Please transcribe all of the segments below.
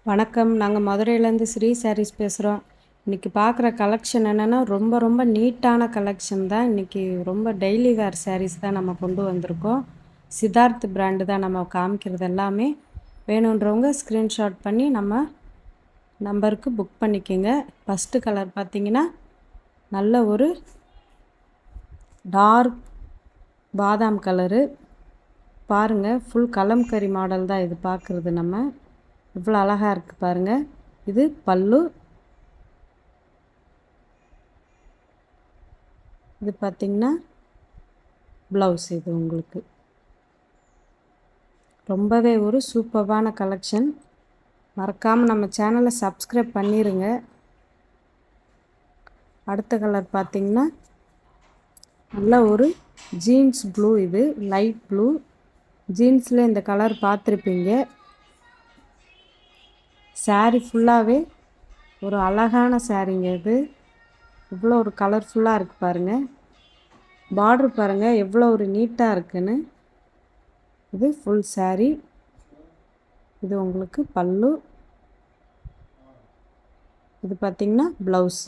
வணக்கம். நாங்கள் மதுரையிலேருந்து ஸ்ரீ சாரீஸ் பேசுகிறோம். இன்றைக்கி பார்க்குற கலெக்ஷன் என்னென்னா ரொம்ப ரொம்ப நீட்டான கலெக்ஷன் தான். இன்றைக்கி ரொம்ப டெய்லி வேர் சாரீஸ் தான் நம்ம கொண்டு வந்திருக்கோம். சித்தார்த் பிராண்டு தான் நம்ம காமிக்கிறது எல்லாமே. வேணுன்றவங்க ஸ்க்ரீன்ஷாட் பண்ணி நம்ம நம்பருக்கு புக் பண்ணிக்கோங்க. ஃபஸ்ட்டு கலர் பார்த்திங்கன்னா நல்ல ஒரு டார்க் பாதாம் கலரு. பாருங்கள், ஃபுல் கலம்கரி மாடல் தான் இது பார்க்குறது. நம்ம இவ்வளோ அழகாக இருக்குது பாருங்கள். இது பல்லு. இது பார்த்திங்கன்னா ப்ளவுஸ். இது உங்களுக்கு ரொம்பவே ஒரு சூப்பரான கலெக்ஷன். மறக்காமல் நம்ம சேனலை சப்ஸ்கிரைப் பண்ணிடுங்க. அடுத்த கலர் பார்த்திங்கன்னா நல்ல ஒரு ஜீன்ஸ் ப்ளூ. இது லைட் ப்ளூ. ஜீன்ஸில் இந்த கலர் பார்த்துருப்பீங்க. சாரீ ஃபுல்லாகவே ஒரு அழகான சாரீங்க. இது இவ்வளோ ஒரு கலர்ஃபுல்லாக இருக்குது பாருங்கள். பார்ட்ரு பாருங்கள் எவ்வளோ ஒரு நீட்டாக இருக்குன்னு. இது ஃபுல் சாரீ. இது உங்களுக்கு பல்லு. இது பார்த்திங்கன்னா ப்ளவுஸ்.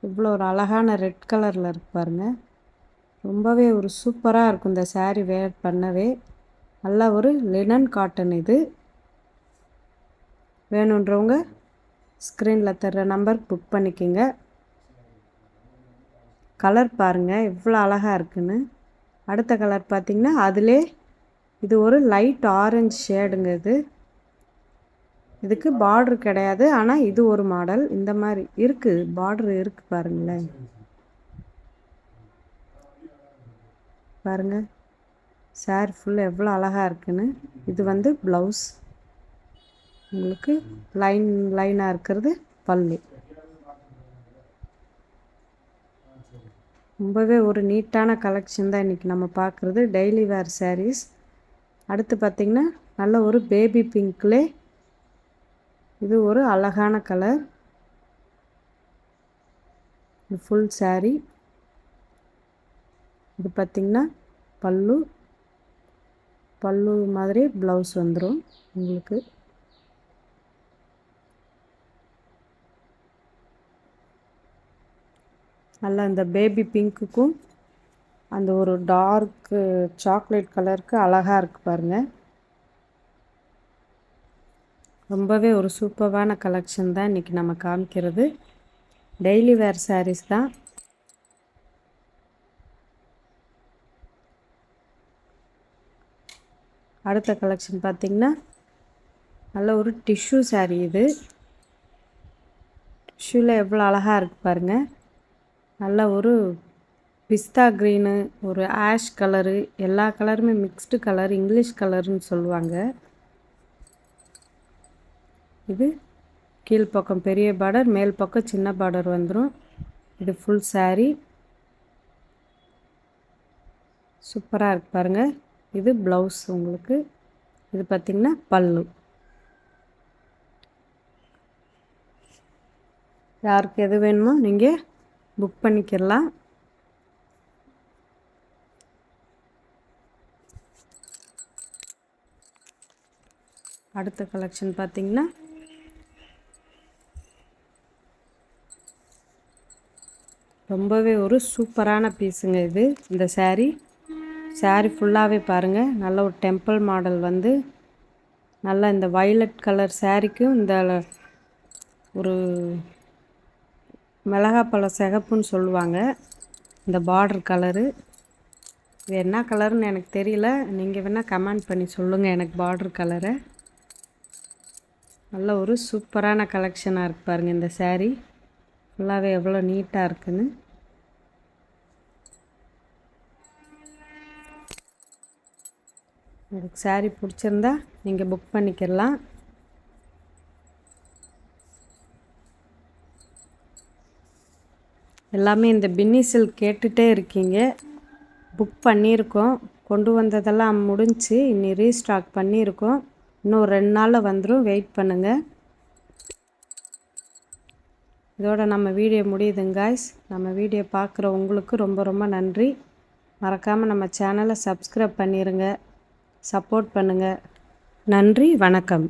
இவ்வளோ ஒரு அழகான ரெட் கலரில் இருக்கு பாருங்கள். ரொம்பவே ஒரு சூப்பராக இருக்கும் இந்த சாரீ வேர் பண்ணவே. நல்ல ஒரு லினன் காட்டன். இது வேணுன்றவங்க ஸ்க்ரீனில் தர்ற நம்பர் புக் பண்ணிக்கோங்க. கலர் பாருங்கள் எவ்வளோ அழகாக இருக்குன்னு. அடுத்த கலர் பார்த்திங்கன்னா அதிலே இது ஒரு லைட் ஆரஞ்சு ஷேடுங்க. இதுக்கு பார்ட்ரு கிடையாது, ஆனால் இது ஒரு மாடல் இந்த மாதிரி இருக்குது. பார்ட்ரு இருக்குது பாருங்களேன். பாருங்கள் சாரீ ஃபுல்லாக எவ்வளோ அழகாக இருக்குன்னு. இது வந்து ப்ளவுஸ். உங்களுக்கு லைனாக இருக்கிறது பல்லு. ரொம்பவே ஒரு நீட்டான கலெக்ஷன் தான் இன்றைக்கி நம்ம பார்க்குறது. Daily wear saris. அடுத்து பார்த்திங்கன்னா நல்ல ஒரு பேபி பிங்க்லே இது ஒரு அழகான கலர். இது ஃபுல் சாரீ. இது பார்த்திங்கன்னா பல்லு மாதிரி ப்ளவுஸ் வந்துடும் உங்களுக்கு. நல்லா இந்த பேபி பிங்க்குக்கும் அந்த ஒரு டார்க்கு சாக்லேட் கலருக்கு அழகாக இருக்குது பாருங்கள். ரொம்பவே ஒரு சூப்பரான கலெக்ஷன் தான் இன்றைக்கி நம்ம காமிக்கிறது. டெய்லி வேர் சாரீஸ் தான். அடுத்த கலெக்ஷன் பார்த்திங்கன்னா நல்ல ஒரு டிஷ்யூ சாரீ. இது டிஷ்யூவில் எவ்வளோ அழகாக இருக்குது பாருங்கள். நல்ல ஒரு பிஸ்தா க்ரீனு, ஒரு ஆஷ் கலரு, எல்லா கலருமே மிக்ஸ்டு கலர், இங்கிலீஷ் கலர்னு சொல்லுவாங்க. இது கீழ்ப்பக்கம் பெரிய பார்டர், மேல் பக்கம் சின்ன பார்டர் வந்துடும். இது ஃபுல் சாரீ. சூப்பராக இருக்குது பாருங்கள். இது ப்ளவுஸ் உங்களுக்கு. இது பார்த்திங்கன்னா பல்லு. யாருக்கு எது வேணுமோ நீங்கள் புக் பண்ணிக்கலாம். அடுத்த கலெக்ஷன் பார்த்திங்கன்னா ரொம்பவே ஒரு சூப்பரான பீஸுங்க. இது இந்த சாரீ ஃபுல்லாகவே பாருங்கள். நல்ல ஒரு டெம்பிள் மாடல் வந்து நல்லா இந்த வயலட் கலர் சாரீக்கும் இந்த ஒரு மிளகாப்பழ சிகப்புன்னு சொல்லுவாங்க இந்த பார்டர் கலரு. இது என்ன கலர்னு எனக்கு தெரியல. நீங்கள் வேணால் கமெண்ட் பண்ணி சொல்லுங்கள் எனக்கு பார்டர் கலரை. நல்ல ஒரு சூப்பரான கலெக்ஷனாக இருக்குது பாருங்கள். இந்த சாரீ ஃபுல்லாகவே எவ்வளோ நீட்டாக இருக்குன்னு. உங்களுக்கு சாரீ பிடிச்சிருந்தா நீங்கள் புக் பண்ணிக்கலாம். எல்லாமே இந்த பின்னி சில்க் கேட்டுகிட்டே இருக்கீங்க. புக் பண்ணியிருக்கோம். கொண்டு வந்ததெல்லாம் முடிஞ்சு இன்னி ரீஸ்டாக் பண்ணியிருக்கோம். இன்னும் 2 நாளில் வந்துடும். வெயிட் பண்ணுங்கள். இதோட நம்ம வீடியோ முடியுதுங்க காய்ஸ். நம்ம வீடியோ பார்க்குற உங்களுக்கு ரொம்ப ரொம்ப நன்றி. மறக்காமல் நம்ம சேனலை சப்ஸ்கிரைப் பண்ணிடுங்க. சப்போர்ட் பண்ணுங்கள். நன்றி, வணக்கம்.